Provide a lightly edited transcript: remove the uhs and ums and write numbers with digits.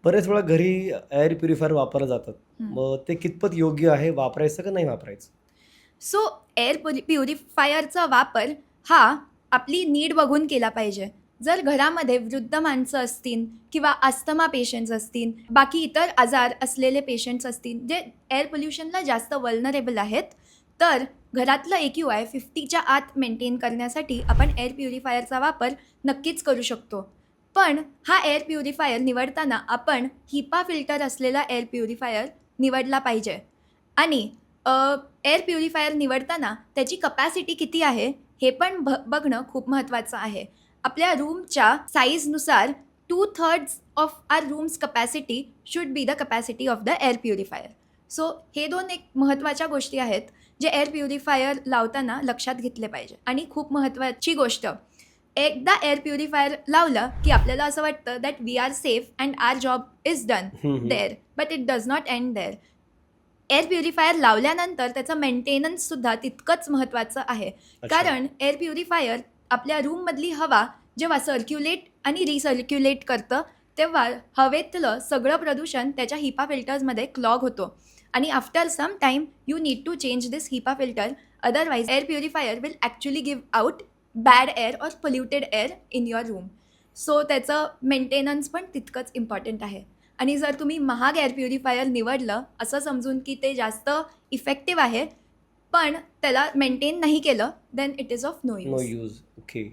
बरेच वेळा घरी एअर प्युरिफायर वापरले जातात. मग ते कितपत योग्य आहे, वापरायचं का नाही वापरायचं? सो एअर प्युरिफायरचा वापर हा आपली नीड बघून केला पाहिजे. जर घरामध्ये वृद्ध माणसं असतील किंवा अस्थमा पेशंट्स असतील, बाकी इतर आजार असलेले पेशंट्स असतील, जे एअर पोल्युशनला जास्त वल्नरेबल आहेत, तर घरातलं AQI 50च्या आत मेंटेन करण्यासाठी आपण एअर प्युरिफायरचा वापर नक्कीच करू शकतो. पण हा एअर प्युरिफायर निवडताना आपण हिपा फिल्टर असलेला एअर प्युरिफायर निवडला पाहिजे. आणि एअर प्युरिफायर निवडताना त्याची कपॅसिटी किती आहे हे पण बघणं खूप महत्त्वाचं आहे. आपल्या रूमच्या साईजनुसार 2/3 of our rooms capacity should be the capacity of the air purifier. So हे दोन एक महत्त्वाच्या गोष्टी आहेत जे एअर प्युरिफायर लावताना लक्षात घेतले पाहिजे. आणि खूप महत्त्वाची गोष्ट, एकदा एअर प्युरिफायर लावलं की आपल्याला असं वाटतं that we are safe and our job is done there, but it does not end there. Air purifier लावल्यानंतर त्याचं मेंटेनन्ससुद्धा तितकंच महत्त्वाचं आहे. कारण एअर प्युरिफायर आपल्या रूममधली हवा जेव्हा सर्क्युलेट आणि रिसर्क्युलेट करतं, तेव्हा हवेतलं सगळं प्रदूषण त्याच्या हिपा फिल्टर्समध्ये क्लॉग होतो. आणि after some time you need to change this HEPA filter, otherwise air purifier will actually give out bad air or polluted air in your room. So त्याचं मेंटेनन्स पण तितकंच इम्पॉर्टंट आहे. आणि जर तुम्ही महाग एअर प्युरिफायर निवडलं असं समजून की ते जास्त इफेक्टिव्ह आहे, पण त्याला मेंटेन नाही केलं, then it is of no no use. Use. Okay.